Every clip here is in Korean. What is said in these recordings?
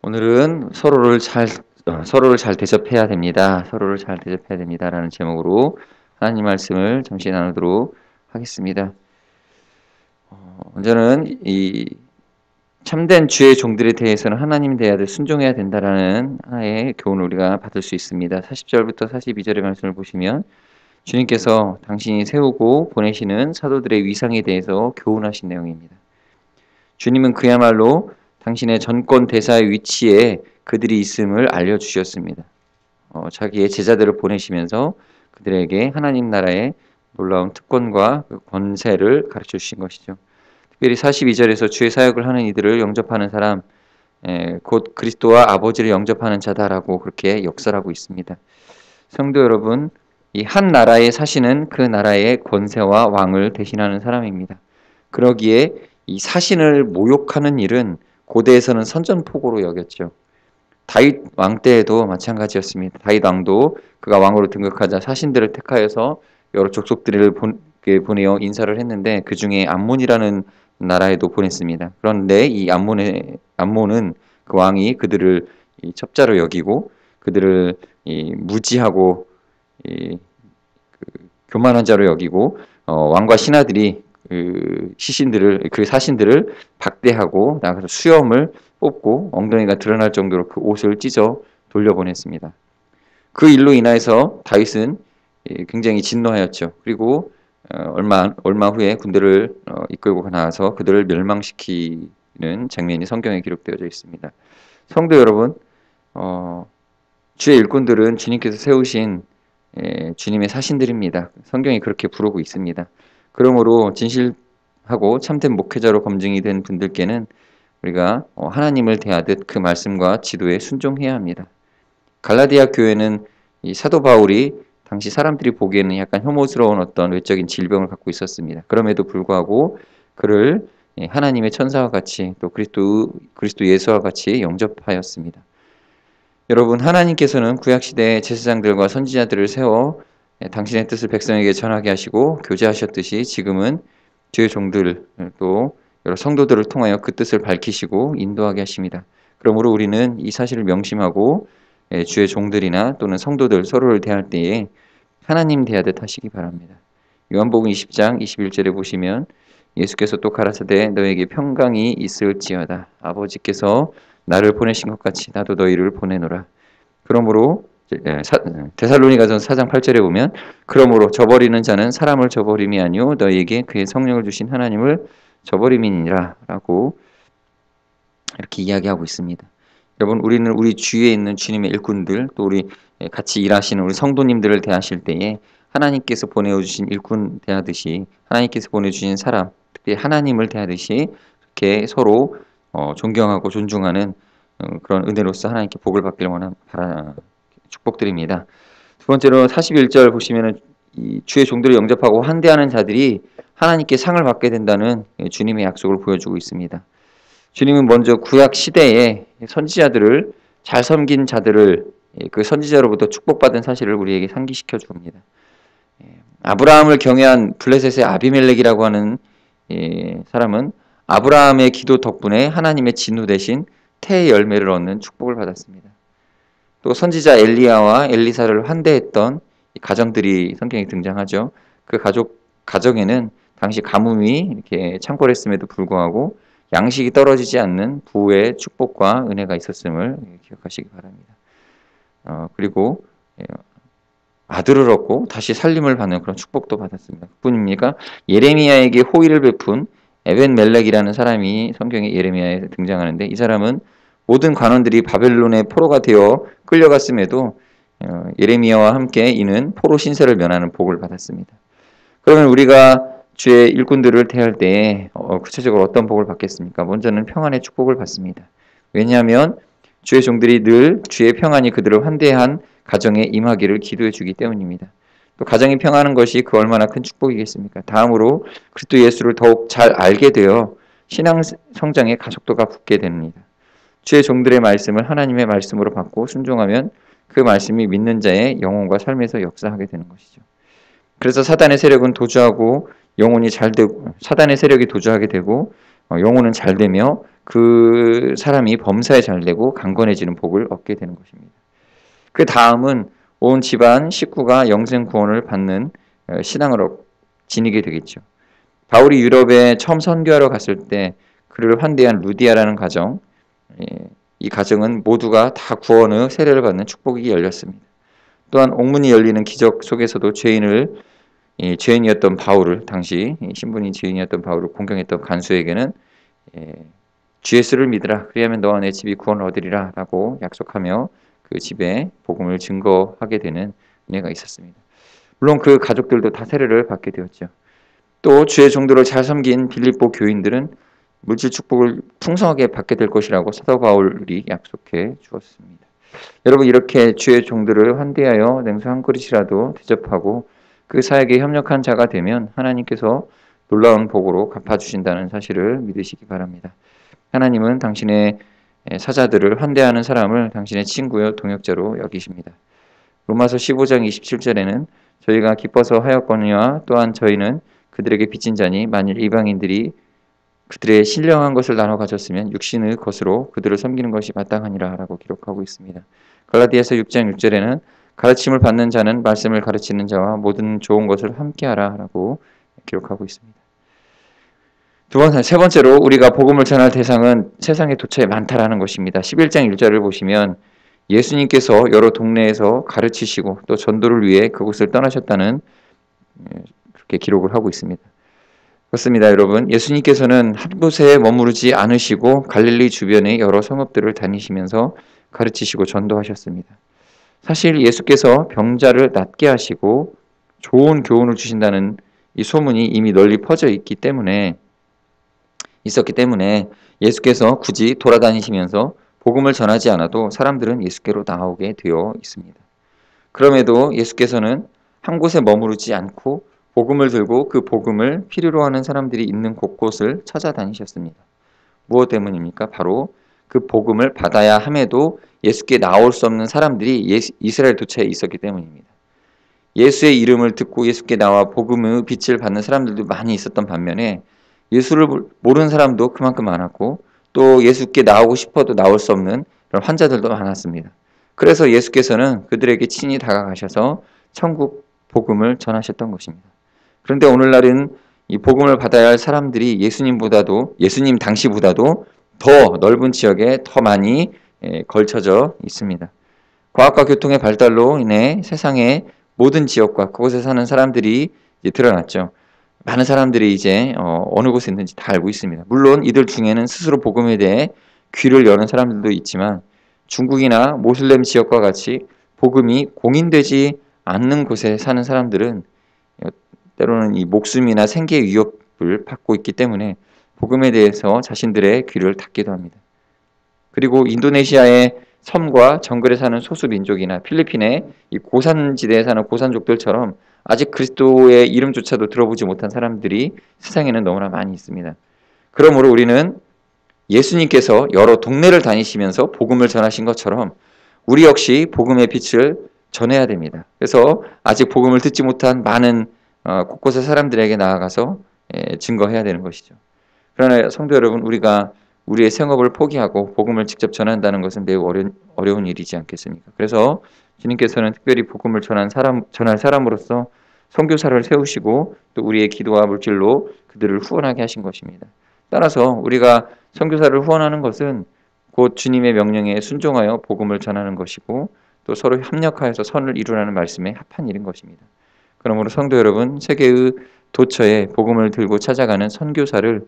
오늘은 서로를 잘 대접해야 됩니다. 서로를 잘 대접해야 됩니다라는 제목으로 하나님 말씀을 잠시 나누도록 하겠습니다. 먼저는 이 참된 주의 종들에 대해서는 하나님 대하되 순종해야 된다라는 하나의 교훈을 우리가 받을 수 있습니다. 40절부터 42절의 말씀을 보시면 주님께서 당신이 세우고 보내시는 사도들의 위상에 대해서 교훈하신 내용입니다. 주님은 그야말로 당신의 전권 대사의 위치에 그들이 있음을 알려주셨습니다. 자기의 제자들을 보내시면서 그들에게 하나님 나라의 놀라운 특권과 권세를 가르쳐 주신 것이죠. 특별히 42절에서 주의 사역을 하는 이들을 영접하는 사람, 곧 그리스도와 아버지를 영접하는 자다라고 그렇게 역설하고 있습니다. 성도 여러분, 이 한 나라에 사시는 그 나라의 권세와 왕을 대신하는 사람입니다. 그러기에 이 사신을 모욕하는 일은 고대에서는 선전포고로 여겼죠. 다윗 왕 때에도 마찬가지였습니다. 다윗 왕도 그가 왕으로 등극하자 사신들을 택하여서 여러 족속들을 보내어 인사를 했는데 그 중에 암몬이라는 나라에도 보냈습니다. 그런데 이 암몬은 그 왕이 그들을 첩자로 여기고 그들을 무지하고 교만한 자로 여기고 왕과 신하들이 그 사신들을 박대하고 나가서 수염을 뽑고 엉덩이가 드러날 정도로 그 옷을 찢어 돌려보냈습니다. 그 일로 인하여서 다윗은 굉장히 진노하였죠. 그리고 얼마 후에 군대를 이끌고 나와서 그들을 멸망시키는 장면이 성경에 기록되어져 있습니다. 성도 여러분, 주의 일꾼들은 주님께서 세우신 주님의 사신들입니다. 성경이 그렇게 부르고 있습니다. 그러므로 진실하고 참된 목회자로 검증이 된 분들께는 우리가 하나님을 대하듯 그 말씀과 지도에 순종해야 합니다. 갈라디아 교회는 이 사도 바울이 당시 사람들이 보기에는 약간 혐오스러운 어떤 외적인 질병을 갖고 있었습니다. 그럼에도 불구하고 그를 하나님의 천사와 같이 또 그리스도 예수와 같이 영접하였습니다. 여러분, 하나님께서는 구약시대에 제사장들과 선지자들을 세워 당신의 뜻을 백성에게 전하게 하시고 교제하셨듯이 지금은 주의 종들 또 여러 성도들을 통하여 그 뜻을 밝히시고 인도하게 하십니다. 그러므로 우리는 이 사실을 명심하고 주의 종들이나 또는 성도들 서로를 대할 때에 하나님 대하듯 하시기 바랍니다. 요한복음 20장 21절에 보시면 예수께서 또 가라사대 너에게 평강이 있을지어다. 아버지께서 나를 보내신 것 같이 나도 너희를 보내노라. 그러므로 데살로니가전서 4장 8절에 보면 그러므로 저버리는 자는 사람을 저버림이 아니요 너희에게 그의 성령을 주신 하나님을 저버림이니라 라고 이렇게 이야기하고 있습니다. 여러분, 우리는 우리 주위에 있는 주님의 일꾼들 또 우리 같이 일하시는 우리 성도님들을 대하실 때에 하나님께서 보내주신 일꾼 대하듯이 하나님께서 보내주신 사람 특히 하나님을 대하듯이 이렇게 서로 존경하고 존중하는 그런 은혜로서 하나님께 복을 받기를 축복드립니다. 두 번째로 41절 보시면은 이 주의 종들을 영접하고 환대하는 자들이 하나님께 상을 받게 된다는 주님의 약속을 보여주고 있습니다. 주님은 먼저 구약 시대에 선지자들을 잘 섬긴 자들을 그 선지자로부터 축복받은 사실을 우리에게 상기시켜 줍니다. 아브라함을 경외한 블레셋의 아비멜렉이라고 하는 사람은 아브라함의 기도 덕분에 하나님의 진노 대신 태의 열매를 얻는 축복을 받았습니다. 또 선지자 엘리야와 엘리사를 환대했던 가정들이 성경에 등장하죠. 그 가정에는 당시 가뭄이 이렇게 창궐했음에도 불구하고 양식이 떨어지지 않는 부의 축복과 은혜가 있었음을 기억하시기 바랍니다. 그리고 아들을 얻고 다시 살림을 받는 그런 축복도 받았습니다. 그뿐입니까? 예레미야에게 호의를 베푼 에벤멜렉이라는 사람이 성경에 예레미야에 등장하는데 이 사람은 모든 관원들이 바벨론의 포로가 되어 끌려갔음에도 예레미야와 함께 이는 포로 신세를 면하는 복을 받았습니다. 그러면 우리가 주의 일꾼들을 대할 때에 구체적으로 어떤 복을 받겠습니까? 먼저는 평안의 축복을 받습니다. 왜냐하면 주의 종들이 늘 주의 평안이 그들을 환대한 가정에 임하기를 기도해 주기 때문입니다. 또 가정이 평안한 것이 그 얼마나 큰 축복이겠습니까? 다음으로 그리스도 예수를 더욱 잘 알게 되어 신앙 성장의 가속도가 붙게 됩니다. 주의 종들의 말씀을 하나님의 말씀으로 받고 순종하면 그 말씀이 믿는 자의 영혼과 삶에서 역사하게 되는 것이죠. 그래서 사단의 세력은 도주하고 영혼이 사단의 세력이 도주하게 되고 영혼은 잘 되며 그 사람이 범사에 잘 되고 강건해지는 복을 얻게 되는 것입니다. 그 다음은 온 집안 식구가 영생 구원을 받는 신앙을 지니게 되겠죠. 바울이 유럽에 처음 선교하러 갔을 때 그를 환대한 루디아라는 가정, 이 가정은 모두가 다 구원의 세례를 받는 축복이 열렸습니다. 또한 옥문이 열리는 기적 속에서도 죄인이었던 바울을, 당시 신분이 죄인이었던 바울을 공경했던 간수에게는 주 예수를 믿으라, 그리하면 너와 내 집이 구원을 얻으리라 라고 약속하며 그 집에 복음을 증거하게 되는 은혜가 있었습니다. 물론 그 가족들도 다 세례를 받게 되었죠. 또 주의 종도를 잘 섬긴 빌립보 교인들은 물질 축복을 풍성하게 받게 될 것이라고 사도 바울이 약속해 주었습니다. 여러분, 이렇게 주의 종들을 환대하여 냉수 한 그릇이라도 대접하고 그 사역에 협력한 자가 되면 하나님께서 놀라운 복으로 갚아주신다는 사실을 믿으시기 바랍니다. 하나님은 당신의 사자들을 환대하는 사람을 당신의 친구요 동역자로 여기십니다. 로마서 15장 27절에는 저희가 기뻐서 하였거니와 또한 저희는 그들에게 빚진 자니 만일 이방인들이 그들의 신령한 것을 나눠 가졌으면 육신의 것으로 그들을 섬기는 것이 마땅하니라 라고 기록하고 있습니다. 갈라디아서 6장 6절에는 가르침을 받는 자는 말씀을 가르치는 자와 모든 좋은 것을 함께하라 라고 기록하고 있습니다. 세 번째로 우리가 복음을 전할 대상은 세상에 도처에 많다라는 것입니다. 11장 1절을 보시면 예수님께서 여러 동네에서 가르치시고 또 전도를 위해 그곳을 떠나셨다는 그렇게 기록을 하고 있습니다. 그렇습니다, 여러분. 예수님께서는 한 곳에 머무르지 않으시고 갈릴리 주변의 여러 성읍들을 다니시면서 가르치시고 전도하셨습니다. 사실 예수께서 병자를 낫게 하시고 좋은 교훈을 주신다는 이 소문이 이미 널리 퍼져 있었기 때문에 예수께서 굳이 돌아다니시면서 복음을 전하지 않아도 사람들은 예수께로 나오게 되어 있습니다. 그럼에도 예수께서는 한 곳에 머무르지 않고 복음을 들고 그 복음을 필요로 하는 사람들이 있는 곳곳을 찾아다니셨습니다. 무엇 때문입니까? 바로 그 복음을 받아야 함에도 예수께 나올 수 없는 사람들이 이스라엘 도처에 있었기 때문입니다. 예수의 이름을 듣고 예수께 나와 복음의 빛을 받는 사람들도 많이 있었던 반면에 예수를 모르는 사람도 그만큼 많았고 또 예수께 나오고 싶어도 나올 수 없는 그런 환자들도 많았습니다. 그래서 예수께서는 그들에게 친히 다가가셔서 천국 복음을 전하셨던 것입니다. 그런데 오늘날은 이 복음을 받아야 할 사람들이 예수님 당시보다도 더 넓은 지역에 더 많이 걸쳐져 있습니다. 과학과 교통의 발달로 인해 세상의 모든 지역과 그곳에 사는 사람들이 이제 드러났죠. 많은 사람들이 이제 어느 곳에 있는지 다 알고 있습니다. 물론 이들 중에는 스스로 복음에 대해 귀를 여는 사람들도 있지만 중국이나 모슬렘 지역과 같이 복음이 공인되지 않는 곳에 사는 사람들은 때로는 이 목숨이나 생계의 위협을 받고 있기 때문에 복음에 대해서 자신들의 귀를 닫기도 합니다. 그리고 인도네시아의 섬과 정글에 사는 소수 민족이나 필리핀의 이 고산지대에 사는 고산족들처럼 아직 그리스도의 이름조차도 들어보지 못한 사람들이 세상에는 너무나 많이 있습니다. 그러므로 우리는 예수님께서 여러 동네를 다니시면서 복음을 전하신 것처럼 우리 역시 복음의 빛을 전해야 됩니다. 그래서 아직 복음을 듣지 못한 많은 곳곳의 사람들에게 나아가서 증거해야 되는 것이죠. 그러나 성도 여러분, 우리가 우리의 생업을 포기하고 복음을 직접 전한다는 것은 매우 어려운 일이지 않겠습니까? 그래서 주님께서는 특별히 복음을 전할 사람으로서 선교사를 세우시고 또 우리의 기도와 물질로 그들을 후원하게 하신 것입니다. 따라서 우리가 선교사를 후원하는 것은 곧 주님의 명령에 순종하여 복음을 전하는 것이고 또 서로 협력하여서 선을 이루라는 말씀에 합한 일인 것입니다. 그러므로 성도 여러분, 세계의 도처에 복음을 들고 찾아가는 선교사를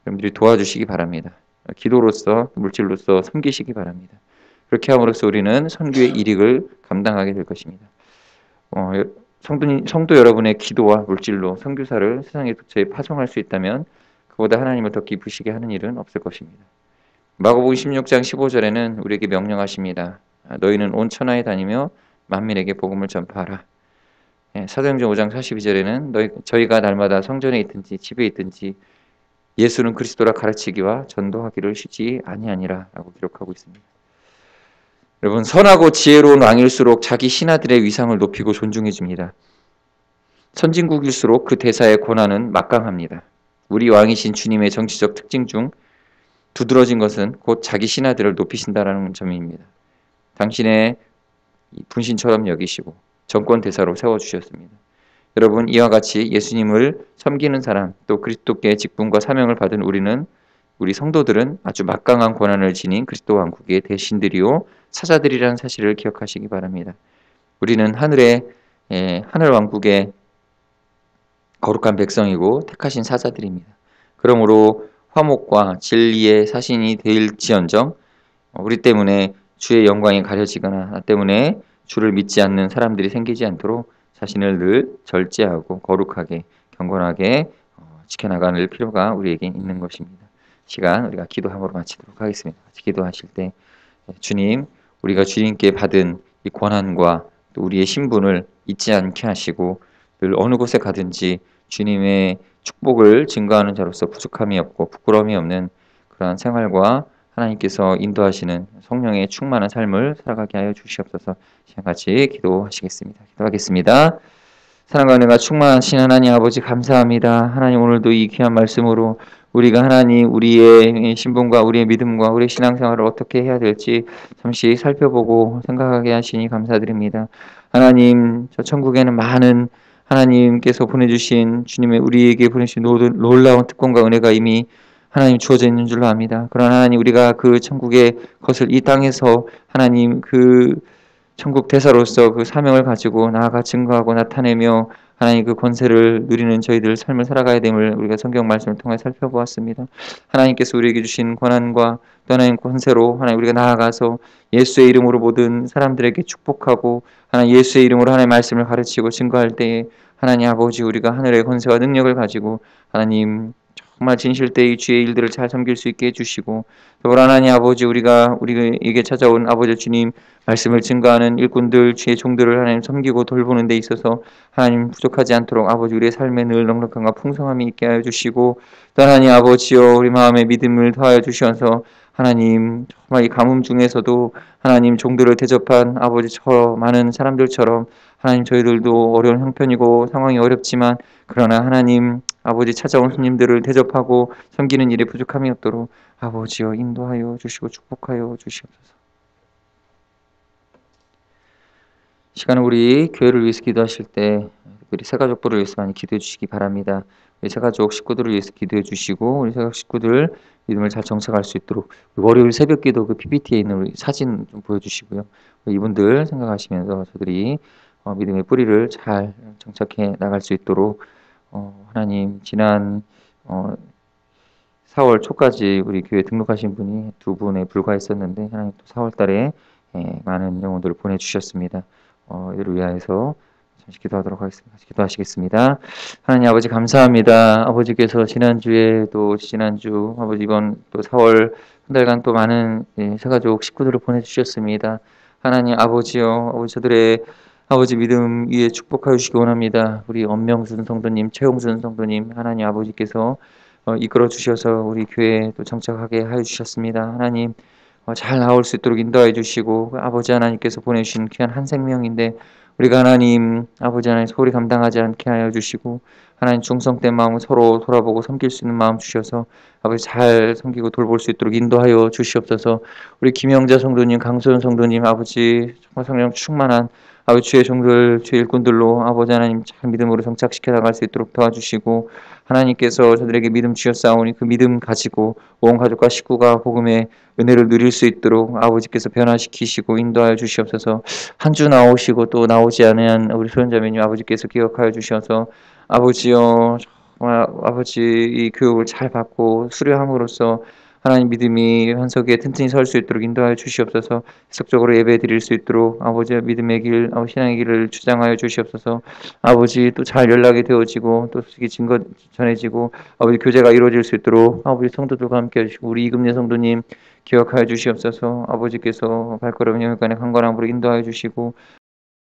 여러분들이 도와주시기 바랍니다. 기도로서 물질로서 섬기시기 바랍니다. 그렇게 함으로써 우리는 선교의 일익을 감당하게 될 것입니다. 성도 여러분의 기도와 물질로 선교사를 세상의 도처에 파송할 수 있다면 그보다 하나님을 더 기쁘시게 하는 일은 없을 것입니다. 마가복음 16장 15절에는 우리에게 명령하십니다. 너희는 온 천하에 다니며 만민에게 복음을 전파하라. 사도행전 5장 42절에는 저희가 날마다 성전에 있든지 집에 있든지 예수는 그리스도라 가르치기와 전도하기를 쉬지 아니하니라 라고 기록하고 있습니다. 여러분, 선하고 지혜로운 왕일수록 자기 신하들의 위상을 높이고 존중해 줍니다. 선진국일수록 그 대사의 권한은 막강합니다. 우리 왕이신 주님의 정치적 특징 중 두드러진 것은 곧 자기 신하들을 높이신다라는 점입니다. 당신의 분신처럼 여기시고 정권 대사로 세워주셨습니다. 여러분, 이와 같이 예수님을 섬기는 사람, 또 그리스도께 직분과 사명을 받은 우리 성도들은 아주 막강한 권한을 지닌 그리스도 왕국의 대신들이요 사자들이라는 사실을 기억하시기 바랍니다. 우리는 하늘 왕국의 거룩한 백성이고 택하신 사자들입니다. 그러므로 화목과 진리의 사신이 될지언정 우리 때문에 주의 영광이 가려지거나 나 때문에 주를 믿지 않는 사람들이 생기지 않도록 자신을 늘 절제하고 거룩하게 경건하게 지켜나가는 필요가 우리에게 있는 것입니다. 시간 우리가 기도함으로 마치도록 하겠습니다. 기도하실 때 주님, 우리가 주님께 받은 이 권한과 또 우리의 신분을 잊지 않게 하시고 늘 어느 곳에 가든지 주님의 축복을 증거하는 자로서 부족함이 없고 부끄러움이 없는 그러한 생활과 하나님께서 인도하시는 성령의 충만한 삶을 살아가게 하여 주시옵소서. 같이 기도하시겠습니다. 기도하겠습니다. 사랑과 은혜가 충만하신 하나님 아버지 감사합니다. 하나님 오늘도 이 귀한 말씀으로 우리가 하나님 우리의 신분과 우리의 믿음과 우리의 신앙생활을 어떻게 해야 될지 잠시 살펴보고 생각하게 하시니 감사드립니다. 하나님 저 천국에는 많은 하나님께서 보내주신 주님의 우리에게 보내주신 놀라운 특권과 은혜가 이미 하나님 주어져 있는 줄로 압니다. 그러나 하나님 우리가 그 천국의 것을 이 땅에서 하나님 그 천국 대사로서 그 사명을 가지고 나아가 증거하고 나타내며 하나님 그 권세를 누리는 저희들 삶을 살아가야 됨을 우리가 성경 말씀을 통해 살펴보았습니다. 하나님께서 우리에게 주신 권한과 또 하나님 권세로 하나님 우리가 나아가서 예수의 이름으로 모든 사람들에게 축복하고 하나님 예수의 이름으로 하나님의 말씀을 가르치고 증거할 때에 하나님 아버지 우리가 하늘의 권세와 능력을 가지고 하나님 정말 진실되이 주의 일들을 잘 섬길 수 있게 해주시고 또 하나님 아버지 우리에게 찾아온 아버지 주님 말씀을 증거하는 일꾼들 주의 종들을 하나님 섬기고 돌보는 데 있어서 하나님 부족하지 않도록 아버지 우리의 삶에 늘 넉넉함과 풍성함이 있게 하여 주시고 또 하나님 아버지여 우리 마음에 믿음을 더하여 주셔서 하나님 정말 이 가뭄 중에서도 하나님 종들을 대접한 아버지 저 많은 사람들처럼 하나님 저희들도 어려운 형편이고 상황이 어렵지만 그러나 하나님 아버지 찾아온 손님들을 대접하고 섬기는 일에 부족함이 없도록 아버지여 인도하여 주시고 축복하여 주시옵소서. 시간은 우리 교회를 위해서 기도하실 때 우리 새가족부를 위해서 많이 기도해 주시기 바랍니다. 우리 새가족 식구들을 위해서 기도해 주시고 우리 새가족 식구들 믿음을 잘 정착할 수 있도록 월요일 새벽 기도 그 PPT에 있는 우리 사진 좀 보여주시고요. 이분들 생각하시면서 저들이 믿음의 뿌리를 잘 정착해 나갈 수 있도록 하나님 지난 4월 초까지 우리 교회 등록하신 분이 2분에 불과했었는데 하나님 또 4월 달에 많은 영혼들을 보내주셨습니다. 이를 위하여서 잠시 기도하도록 하겠습니다. 기도하시겠습니다. 하나님 아버지 감사합니다. 아버지께서 지난주 아버지 이번 또 4월 한 달간 또 많은 새가족 식구들을 보내주셨습니다. 하나님 아버지요 아버지 저들의 아버지 믿음 위에 축복하여 주시기 원합니다. 우리 엄명순 성도님, 최용순 성도님 하나님 아버지께서 이끌어 주셔서 우리 교회에 또 정착하게 하여 주셨습니다. 하나님 잘 나올 수 있도록 인도해 주시고 아버지 하나님께서 보내주신 귀한 한 생명인데 우리가 하나님 아버지 하나님 소홀히 감당하지 않게 하여 주시고 하나님 중성된 마음을 서로 돌아보고 섬길 수 있는 마음 주셔서 아버지 잘 섬기고 돌볼 수 있도록 인도하여 주시옵소서. 우리 김영자 성도님, 강소연 성도님 아버지 정말 성령 충만한 아버지 주의 종들, 주의 일꾼들로 아버지 하나님 잘 믿음으로 정착시켜 나갈 수 있도록 도와주시고 하나님께서 저들에게 믿음 주셨사오니 그 믿음 가지고 온 가족과 식구가 복음의 은혜를 누릴 수 있도록 아버지께서 변화시키시고 인도하여 주시옵소서. 한 주 나오시고 또 나오지 않은 우리 소연자매님 아버지께서 기억하여 주셔서 아버지여 정말 아버지 이 교육을 잘 받고 수료함으로써 하나님 믿음이 한석에 튼튼히 설 수 있도록 인도하여 주시옵소서. 지속적으로 예배 드릴 수 있도록 아버지의 믿음의 길, 신앙의 길을 주장하여 주시옵소서. 아버지 또 잘 연락이 되어지고 또 소식이 증거 전해지고 아버지 교제가 이루어질 수 있도록 아버지 성도들과 함께 해주시고 우리 이금래 성도님 기억하여 주시옵소서. 아버지께서 발걸음 영역간의 강건함으로 인도하여 주시고